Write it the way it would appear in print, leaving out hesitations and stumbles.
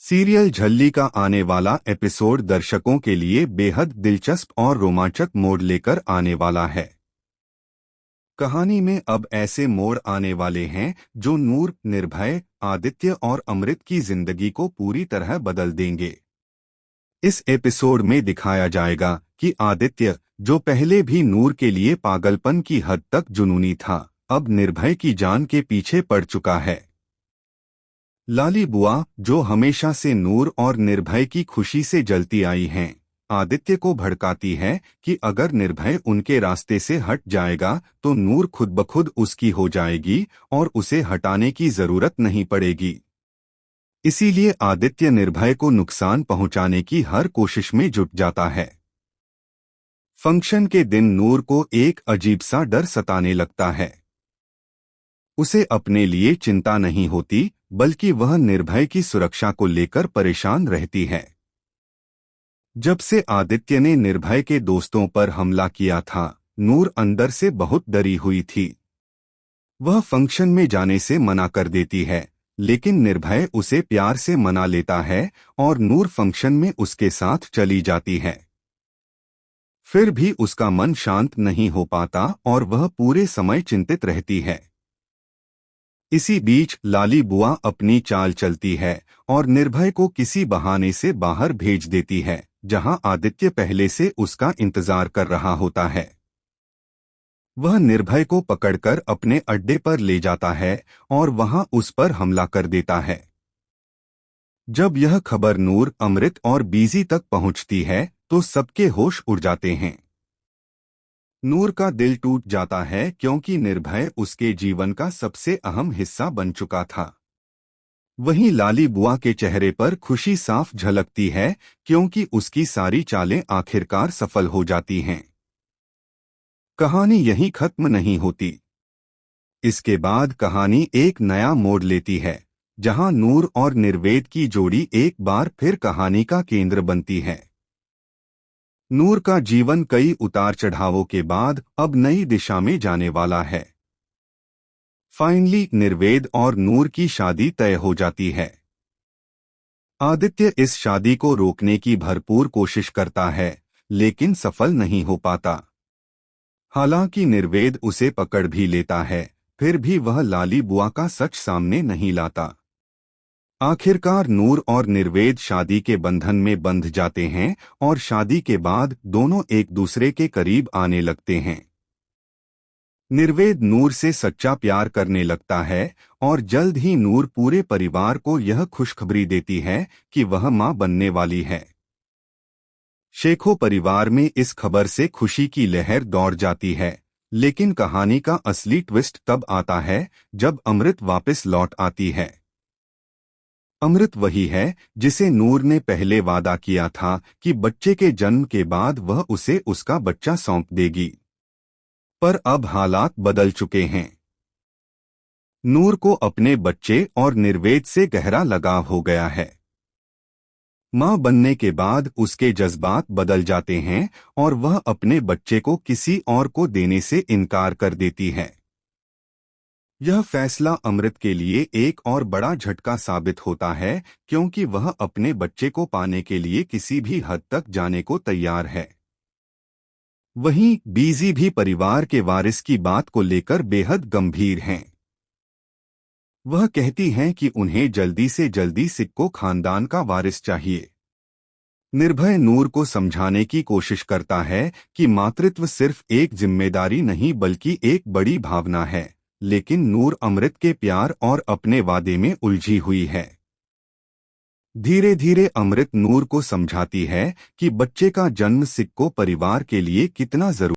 Serial झल्ली का आने वाला एपिसोड दर्शकों के लिए बेहद दिलचस्प और रोमांचक मोड़ लेकर आने वाला है। कहानी में अब ऐसे मोड़ आने वाले हैं जो नूर, निर्भय, आदित्य और अमृत की जिंदगी को पूरी तरह बदल देंगे। इस एपिसोड में दिखाया जाएगा कि आदित्य, जो पहले भी नूर के लिए पागलपन की हद तक जुनूनी था, अब निर्भय की जान के पीछे पड़ चुका है। लाली बुआ, जो हमेशा से नूर और निर्भय की खुशी से जलती आई हैं, आदित्य को भड़काती है कि अगर निर्भय उनके रास्ते से हट जाएगा तो नूर खुद ब खुद उसकी हो जाएगी और उसे हटाने की जरूरत नहीं पड़ेगी। इसीलिए आदित्य निर्भय को नुकसान पहुंचाने की हर कोशिश में जुट जाता है। फंक्शन के दिन नूर को एक अजीब सा डर सताने लगता है। उसे अपने लिए चिंता नहीं होती, बल्कि वह निर्भय की सुरक्षा को लेकर परेशान रहती है। जब से आदित्य ने निर्भय के दोस्तों पर हमला किया था, नूर अंदर से बहुत डरी हुई थी। वह फंक्शन में जाने से मना कर देती है, लेकिन निर्भय उसे प्यार से मना लेता है और नूर फंक्शन में उसके साथ चली जाती है। फिर भी उसका मन शांत नहीं हो पाता और वह पूरे समय चिंतित रहती है। इसी बीच लाली बुआ अपनी चाल चलती है और निर्भय को किसी बहाने से बाहर भेज देती है, जहां आदित्य पहले से उसका इंतजार कर रहा होता है। वह निर्भय को पकड़कर अपने अड्डे पर ले जाता है और वहां उस पर हमला कर देता है। जब यह खबर नूर, अमृत और बीजी तक पहुंचती है तो सबके होश उड़ जाते हैं। नूर का दिल टूट जाता है क्योंकि निर्भय उसके जीवन का सबसे अहम हिस्सा बन चुका था। वहीं लाली बुआ के चेहरे पर खुशी साफ झलकती है क्योंकि उसकी सारी चालें आखिरकार सफल हो जाती हैं। कहानी यहीं खत्म नहीं होती। इसके बाद कहानी एक नया मोड़ लेती है, जहां नूर और निर्वेद की जोड़ी एक बार फिर कहानी का केंद्र बनती है। नूर का जीवन कई उतार चढ़ावों के बाद अब नई दिशा में जाने वाला है। फाइनली निर्वेद और नूर की शादी तय हो जाती है। आदित्य इस शादी को रोकने की भरपूर कोशिश करता है, लेकिन सफल नहीं हो पाता। हालांकि निर्वेद उसे पकड़ भी लेता है, फिर भी वह लाली बुआ का सच सामने नहीं लाता। आखिरकार नूर और निर्वेद शादी के बंधन में बंध जाते हैं और शादी के बाद दोनों एक दूसरे के करीब आने लगते हैं। निर्वेद नूर से सच्चा प्यार करने लगता है और जल्द ही नूर पूरे परिवार को यह खुशखबरी देती है कि वह मां बनने वाली है। शेखो परिवार में इस खबर से खुशी की लहर दौड़ जाती है, लेकिन कहानी का असली ट्विस्ट तब आता है जब अमृत वापस लौट आती है। अमृत वही है जिसे नूर ने पहले वादा किया था कि बच्चे के जन्म के बाद वह उसे उसका बच्चा सौंप देगी। पर अब हालात बदल चुके हैं। नूर को अपने बच्चे और निर्वेद से गहरा लगाव हो गया है। मां बनने के बाद उसके जज्बात बदल जाते हैं और वह अपने बच्चे को किसी और को देने से इनकार कर देती है। यह फैसला अमृत के लिए एक और बड़ा झटका साबित होता है, क्योंकि वह अपने बच्चे को पाने के लिए किसी भी हद तक जाने को तैयार है। वहीं बीजी भी परिवार के वारिस की बात को लेकर बेहद गंभीर हैं। वह कहती हैं कि उन्हें जल्दी से जल्दी सिक्को खानदान का वारिस चाहिए। निर्भय नूर को समझाने की कोशिश करता है कि मातृत्व सिर्फ एक जिम्मेदारी नहीं बल्कि एक बड़ी भावना है, लेकिन नूर अमृत के प्यार और अपने वादे में उलझी हुई है। धीरे धीरे अमृत नूर को समझाती है कि बच्चे का जन्म सिक्को परिवार के लिए कितना जरूरी